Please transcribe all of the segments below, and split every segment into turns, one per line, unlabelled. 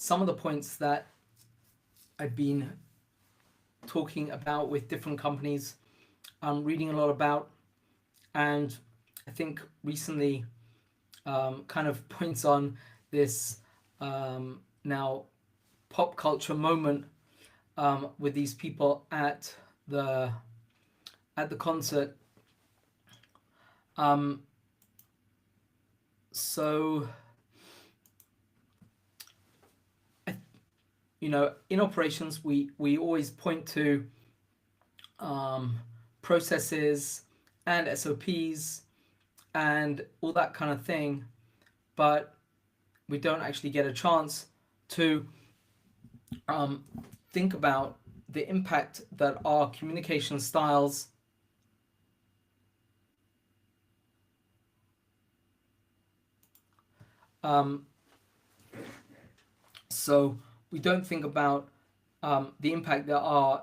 some of the points that I've been talking about with different companies, reading a lot about, and I think recently kind of points on this now pop culture moment with these people at the concert. So in operations, we always point to processes and SOPs and all that kind of thing, but we don't actually get a chance to think about the impact that our communication styles so we don't think about the impact that our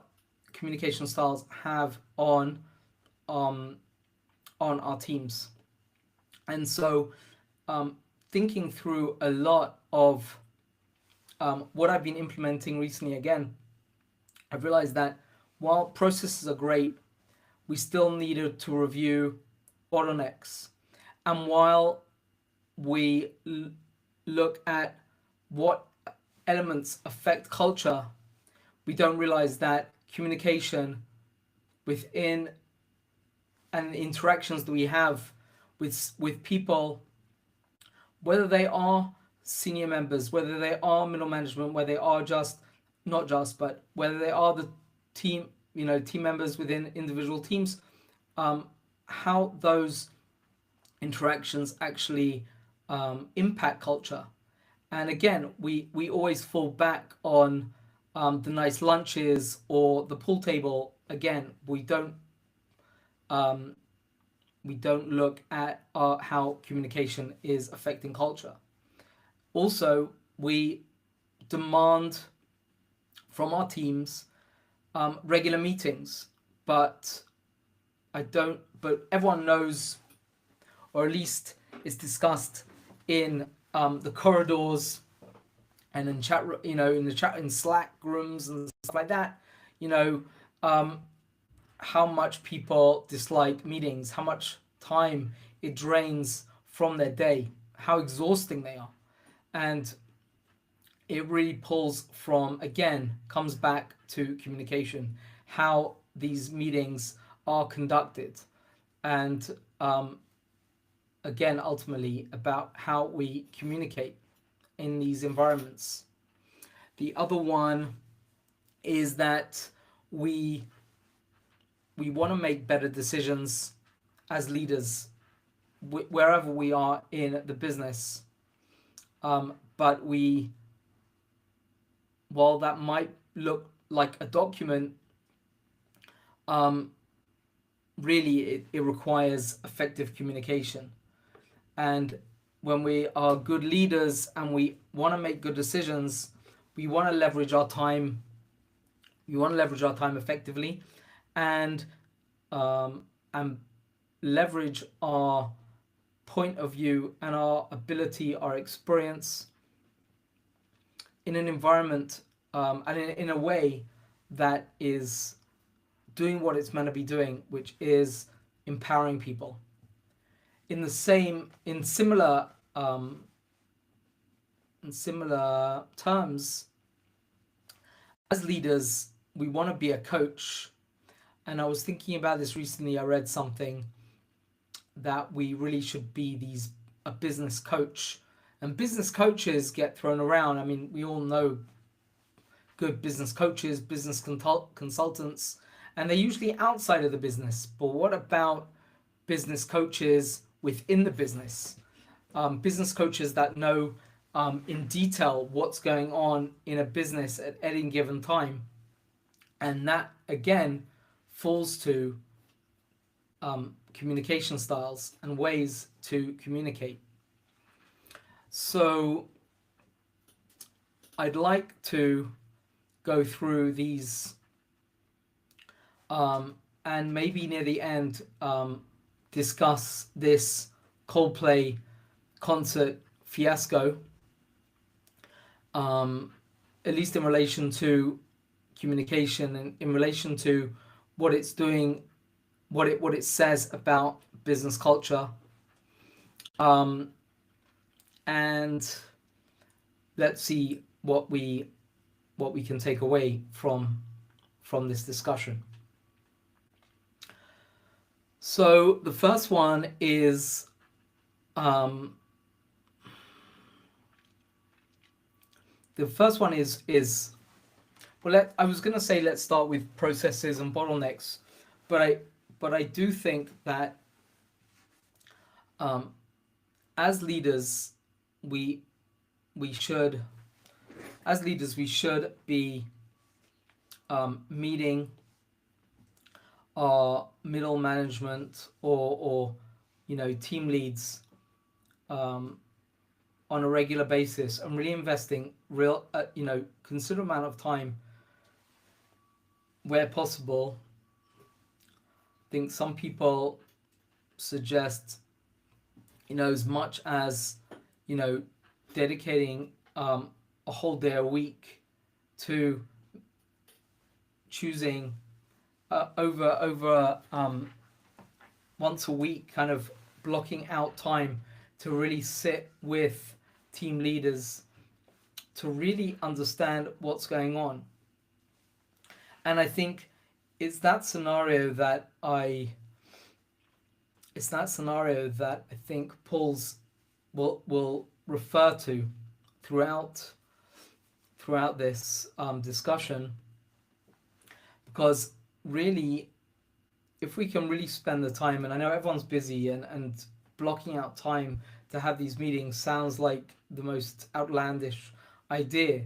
communication styles have on our teams. And so thinking through a lot of what I've been implementing recently, again, I've realized that while processes are great, we still needed to review bottlenecks. And while we look at what elements affect culture, we don't realize that communication within and the interactions that we have with people, whether they are senior members, whether they are middle management, whether they are but whether they are the team, team members within individual teams, how those interactions actually impact culture. And again, we always fall back on the nice lunches or the pool table. Again, we don't look at how communication is affecting culture. Also, we demand from our teams regular meetings, but everyone knows, or at least it's discussed in the corridors and in in Slack rooms and stuff like that, how much people dislike meetings, how much time it drains from their day, how exhausting they are. And it really comes back to communication, how these meetings are conducted. And again, ultimately about how we communicate in these environments. The other one is that we want to make better decisions as leaders wherever we are in the business. But while that might look like a document, really it requires effective communication. And when we are good leaders and we want to make good decisions, we want to leverage our time. We want to leverage our time effectively, and leverage our point of view and our ability, our experience in an environment and in a way that is doing what it's meant to be doing, which is empowering people. In similar terms, as leaders, we want to be a coach. And I was thinking about this recently. I read something that we really should be a business coach. And business coaches get thrown around. I mean, we all know good business coaches, business consultants, and they're usually outside of the business. But what about business coaches within the business? Business coaches that know in detail what's going on in a business at any given time. And that, again, falls to communication styles and ways to communicate. So I'd like to go through these and maybe near the end discuss this Coldplay concert fiasco. um, at least in relation to communication and in relation to what it's doing, what it says about business culture, um, and let's see what we can take away from this discussion. So the first one is um, is well. I was going to say let's start with processes and bottlenecks, but I do think that um, as leaders we we should as leaders we should be meeting our middle management or team leads um, on a regular basis and really investing real considerable amount of time where possible. I think some people suggest as much as you know dedicating a whole day a week to choosing over once a week, kind of blocking out time to really sit with team leaders to really understand what's going on. And I think it's that scenario that I think Paul's will refer to throughout this discussion, because really, if we can really spend the time, and I know everyone's busy, and blocking out time to have these meetings sounds like the most outlandish idea,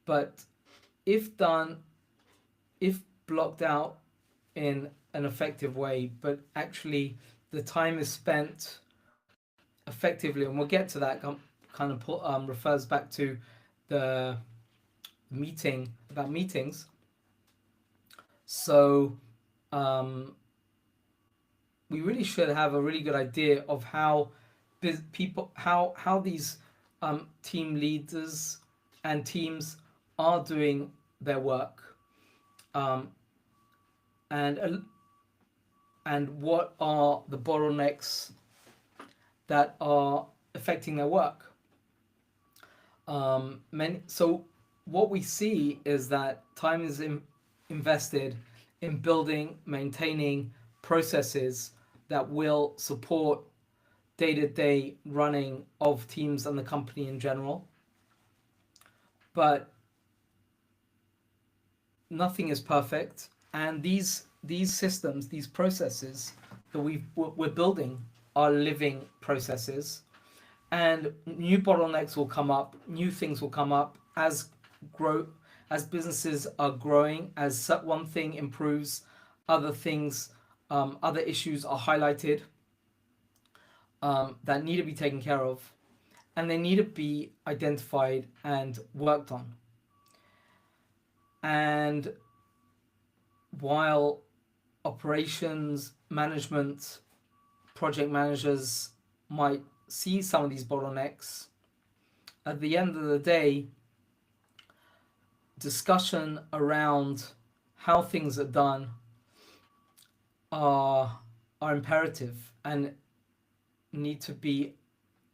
but if done, if blocked out in an effective way, but actually the time is spent effectively, and we'll get to that, kind of refers back to the meeting about meetings. So we really should have a really good idea of how how these team leaders and teams are doing their work, um, and what are the bottlenecks that are affecting their work. So what we see is that time is invested in building, maintaining processes that will support day-to-day running of teams and the company in general. But nothing is perfect, and these systems, these processes that we're building are living processes, and new bottlenecks will come up, new things will come up as businesses are growing, as one thing improves, other things, other issues are highlighted that need to be taken care of, and they need to be identified and worked on. And while operations management, project managers might see some of these bottlenecks, at the end of the day, discussion around how things are done are imperative and need to be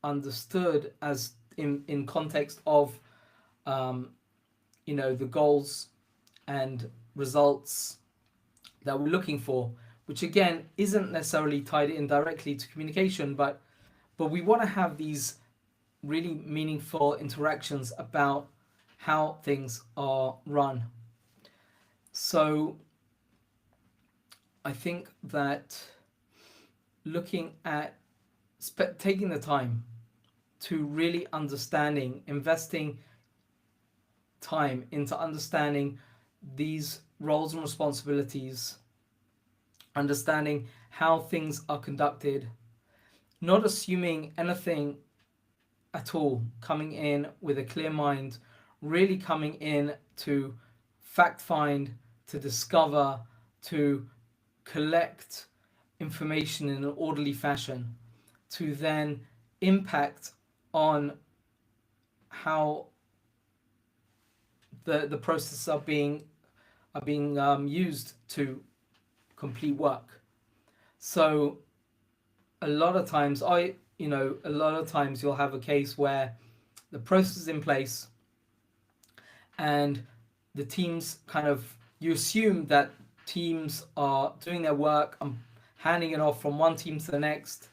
understood as in context of the goals and results that we're looking for, which again isn't necessarily tied in directly to communication, but we want to have these really meaningful interactions about how things are run. So I think that looking at taking the time to really investing time into understanding these roles and responsibilities, understanding how things are conducted, not assuming anything at all, coming in with a clear mind, really coming in to fact find, to discover, to collect information in an orderly fashion, to then impact on how the processes are being used to complete work. So a lot of times you'll have a case where the process is in place and the teams kind of, you assume that teams are doing their work and handing it off from one team to the next,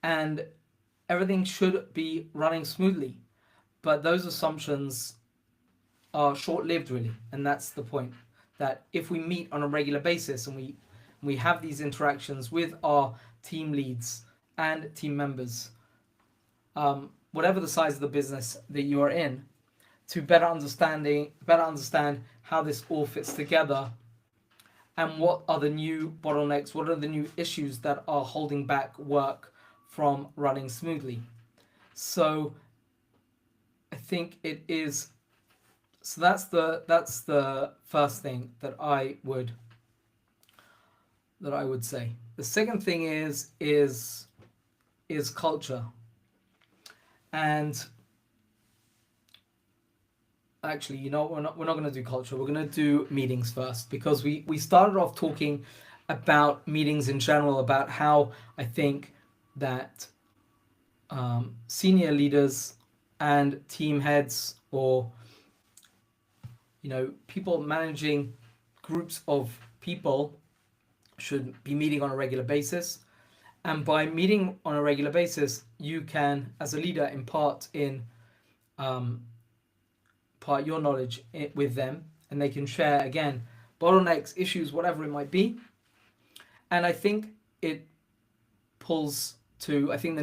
and everything should be running smoothly. But those assumptions are short-lived, really, and that's the point. That if we meet on a regular basis and we have these interactions with our team leads and team members, whatever the size of the business that you are in, to better understand how this all fits together and what are the new bottlenecks, what are the new issues that are holding back work from running smoothly. So I think it is. So that's the first thing that I would say. The second thing is culture. And actually, we're not going to do culture. We're going to do meetings first, because we started off talking about meetings in general, about how I think that senior leaders and team heads, or people managing groups of people, should be meeting on a regular basis. And by meeting on a regular basis, you can, as a leader, impart your knowledge with them, and they can share, again, bottlenecks, issues, whatever it might be. And I think the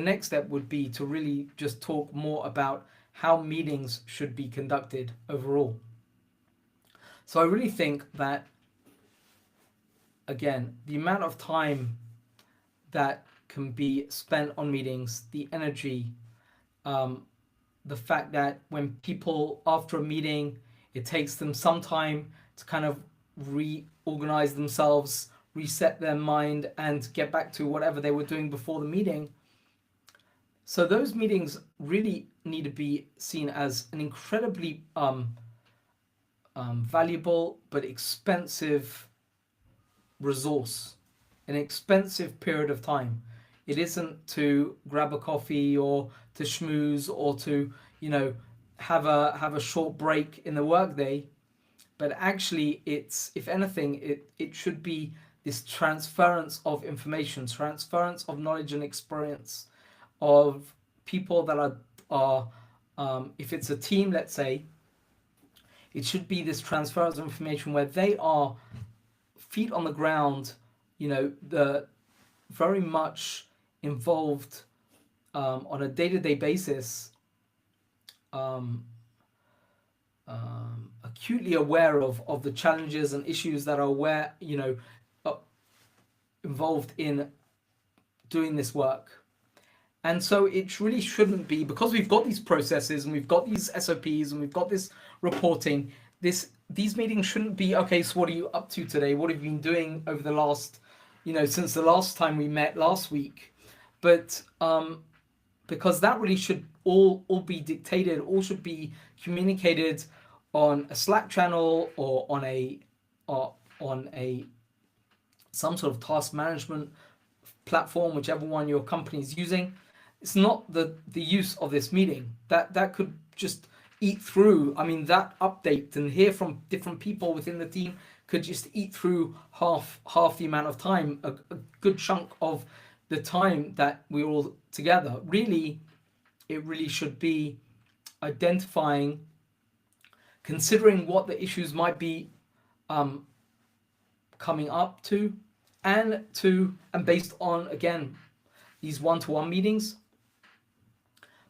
next step would be to really just talk more about how meetings should be conducted overall. So I really think that, again, the amount of time that can be spent on meetings, the energy, the fact that when people, after a meeting, it takes them some time to kind of reorganize themselves, reset their mind, and get back to whatever they were doing before the meeting. So those meetings really need to be seen as an incredibly valuable but expensive resource, an expensive period of time. It isn't to grab a coffee or to schmooze or to have a short break in the workday, but actually it's, if anything, it should be this transference of information, transference of knowledge and experience of people that are if it's a team, let's say, it should be this transference of information where they are feet on the ground, the very much involved on a day-to-day basis, acutely aware of the challenges and issues that are involved in doing this work. And so it really shouldn't be, because we've got these processes and we've got these SOPs and we've got this reporting, these meetings shouldn't be, okay, so what are you up to today? What have you been doing over the last, since the last time we met last week? But because that really should all be dictated, all should be communicated on a Slack channel or on a some sort of task management platform, whichever one your company is using. It's not the use of this meeting that could just eat through. I mean, that update and hear from different people within the team could just eat through half the amount of time, a good chunk of the time that we're all together. Really, it really should be identifying, considering what the issues might be coming up to, and based on, again, these one-to-one meetings,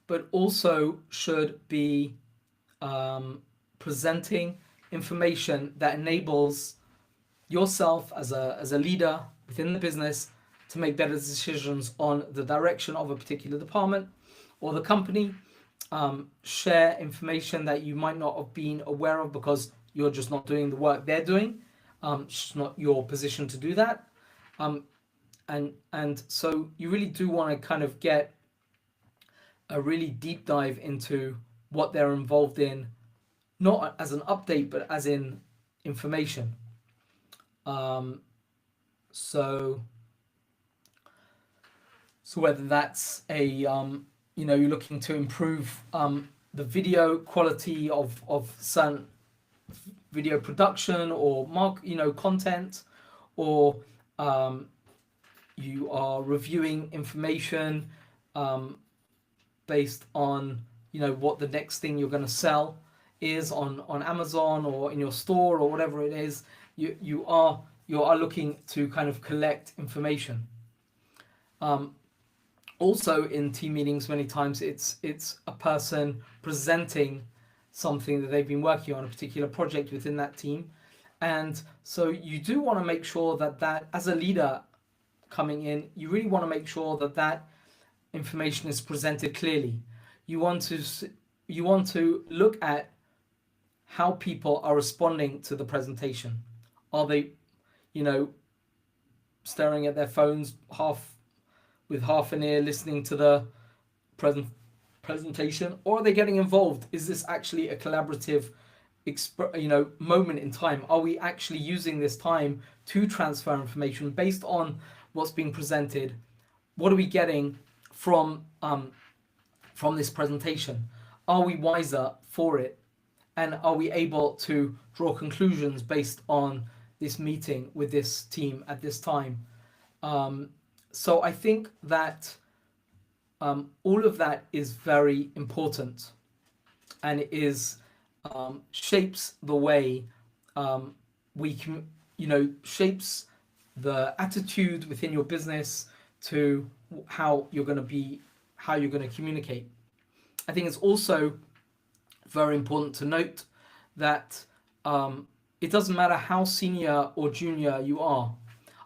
but also should be presenting information that enables yourself as a leader within the business to make better decisions on the direction of a particular department or the company. Share information that you might not have been aware of because you're just not doing the work they're doing. It's not your position to do that. And so you really do want to kind of get a really deep dive into what they're involved in not as an update, but as in information. Um, so so whether that's a you're looking to improve the video quality of certain video production or content, or um, you are reviewing information um, based on what the next thing you're going to sell is on Amazon or in your store or whatever it is. You are looking to kind of collect information. Also, in team meetings, many times it's a person presenting something that they've been working on, a particular project within that team, and so you do want to make sure that as a leader coming in, you really want to make sure that information is presented clearly. You want to look at how people are responding to the presentation. Are they, staring at their phones with half an ear listening to the presentation, or are they getting involved? Is this actually a collaborative moment in time? Are we actually using this time to transfer information based on what's being presented? What are we getting from this presentation? Are we wiser for it? And are we able to draw conclusions based on this meeting with this team at this time? So I think that all of that is very important, and it is shapes the way we can, shapes the attitude within your business to how you're going to communicate. I think it's also very important to note that it doesn't matter how senior or junior you are.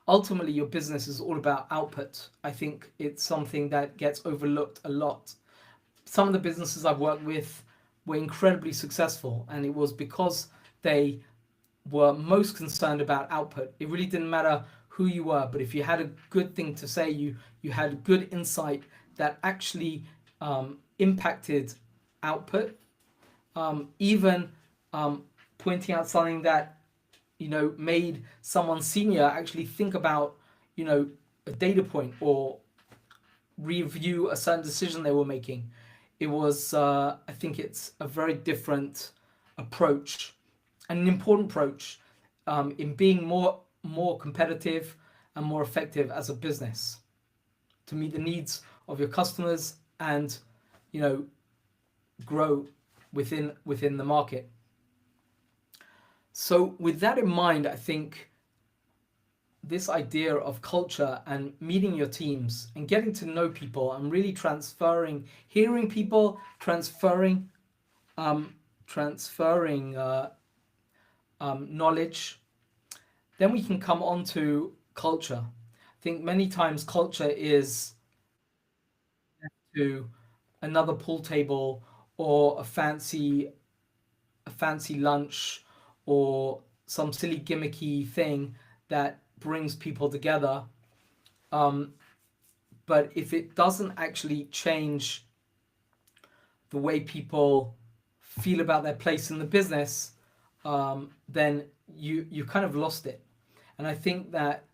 Ultimately, your business is all about output. I think it's something that gets overlooked a lot. Some of the businesses I've worked with were incredibly successful, and it was because they were most concerned about output. It really didn't matter who you were, but if you had a good thing to say, you had good insight that actually impacted output. Even pointing out something that made someone senior actually think about a data point or review a certain decision they were making. It was I think it's a very different approach, and an important approach in being more competitive and more effective as a business to meet the needs of your customers and grow within the market. So with that in mind, I think this idea of culture and meeting your teams and getting to know people and really hearing people, transferring knowledge, then we can come on to culture. I think many times culture is to another pool table or a fancy lunch or some silly gimmicky thing that brings people together. But if it doesn't actually change the way people feel about their place in the business, then you kind of lost it. And I think that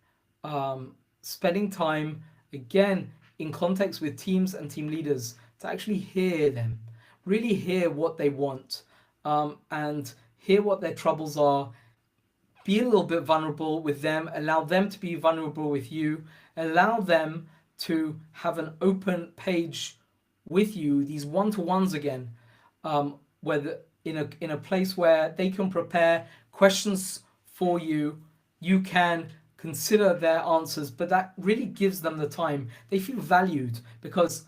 spending time again in context with teams and team leaders to actually hear them, really hear what they want, and hear what their troubles are, be a little bit vulnerable with them, allow them to be vulnerable with you, allow them to have an open page with you, these one-to-ones again, whether in a place where they can prepare questions for you, you can consider their answers, but that really gives them the time. They feel valued, because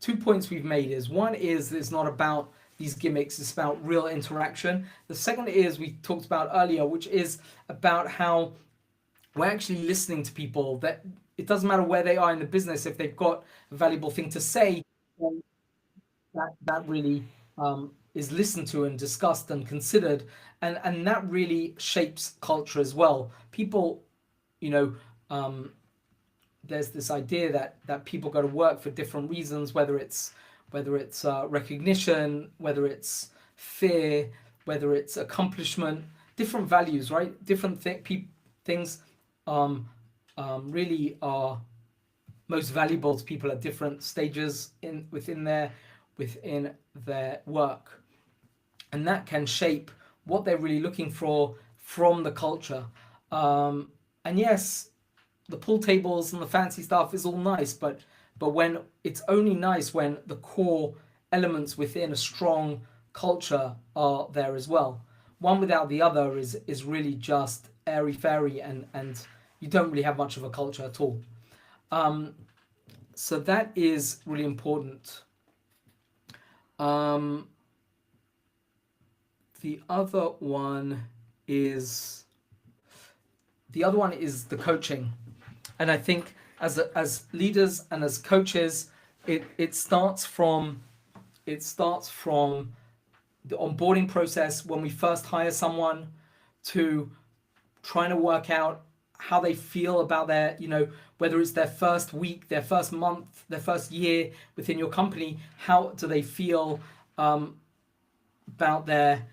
2 points we've made is, one is it's not about these gimmicks, it's about real interaction. The second is we talked about earlier, which is about how we're actually listening to people, that it doesn't matter where they are in the business, if they've got a valuable thing to say, then that really is listened to and discussed and considered, and that really shapes culture as well. People, there's this idea that people go to work for different reasons, whether it's recognition, whether it's fear, whether it's accomplishment, different values, right? Different things really are most valuable to people at different stages within their work, and that can shape what they're really looking for from the culture. And yes, the pool tables and the fancy stuff is all nice, but when it's only nice when the core elements within a strong culture are there as well. One without the other is really just airy fairy, and you don't really have much of a culture at all. So that is really important. The other one is the coaching, and I think as leaders and as coaches, it starts from the onboarding process when we first hire someone, to trying to work out how they feel about their, whether it's their first week, their first month, their first year within your company. How do they feel about their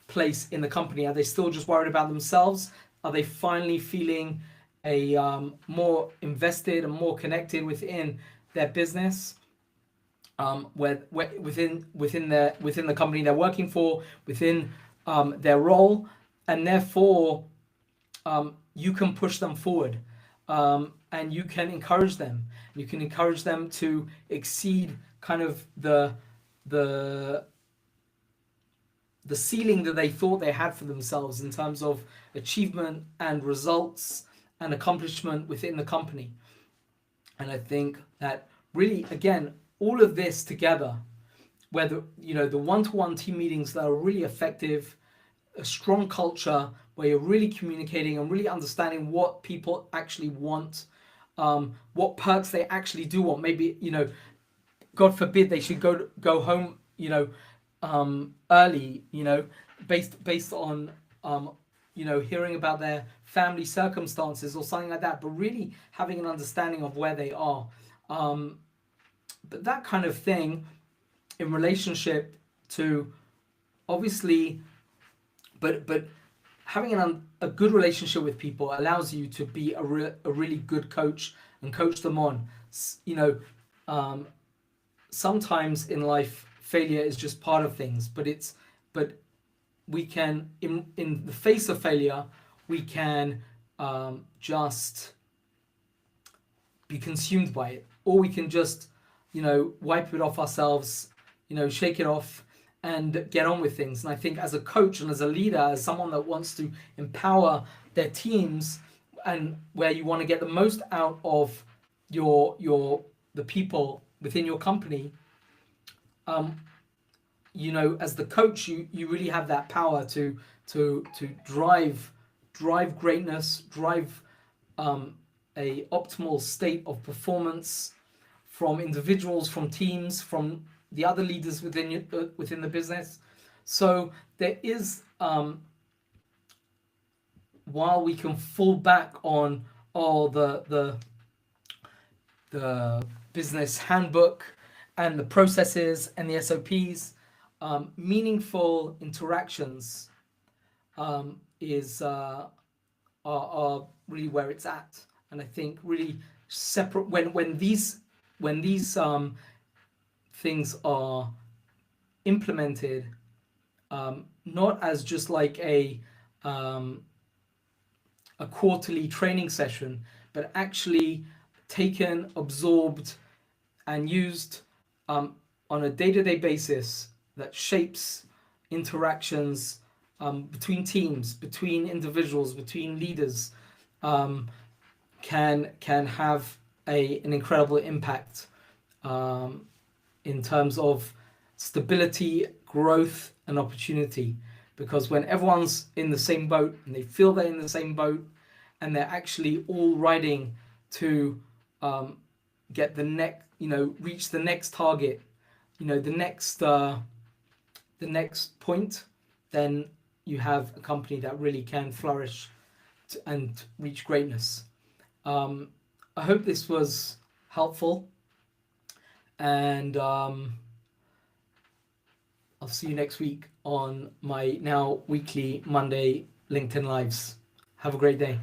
place in the company? Are they still just worried about themselves? Are they finally feeling more invested and more connected within their business, within the company they're working for, within their role, and therefore you can push them forward, and you can encourage them. You can encourage them to exceed kind of the ceiling that they thought they had for themselves in terms of achievement and results and accomplishment within the company. And I think that really, again, all of this together, whether the one-to-one team meetings that are really effective, a strong culture where you're really communicating and really understanding what people actually want, what perks they actually do want. Maybe, God forbid they should go home, early, based on hearing about their family circumstances or something like that, but really having an understanding of where they are. But that kind of thing in relationship to, obviously, but having a good relationship with people allows you to be a really good coach and coach them on. Sometimes in life, failure is just part of things, but we can, in the face of failure, we can just be consumed by it, or we can just wipe it off ourselves, shake it off and get on with things. And I think as a coach and as a leader, as someone that wants to empower their teams, and where you want to get the most out of the people within your company, as the coach, you really have that power to drive greatness, drive a optimal state of performance from individuals, from teams, from the other leaders within the business. So there is, while we can fall back on the business handbook and the processes and the SOPs, meaningful interactions are really where it's at. And I think really separate when these things are implemented, not as just like a quarterly training session, but actually taken, absorbed, and used on a day-to-day basis, that shapes interactions between teams, between individuals, between leaders, can have an incredible impact in terms of stability, growth, and opportunity. Because when everyone's in the same boat and they feel they're in the same boat, and they're actually all riding to get the next, reach the next target, the next point, then you have a company that really can flourish and reach greatness. I hope this was helpful, and I'll see you next week on my now weekly Monday LinkedIn Lives. Have a great day.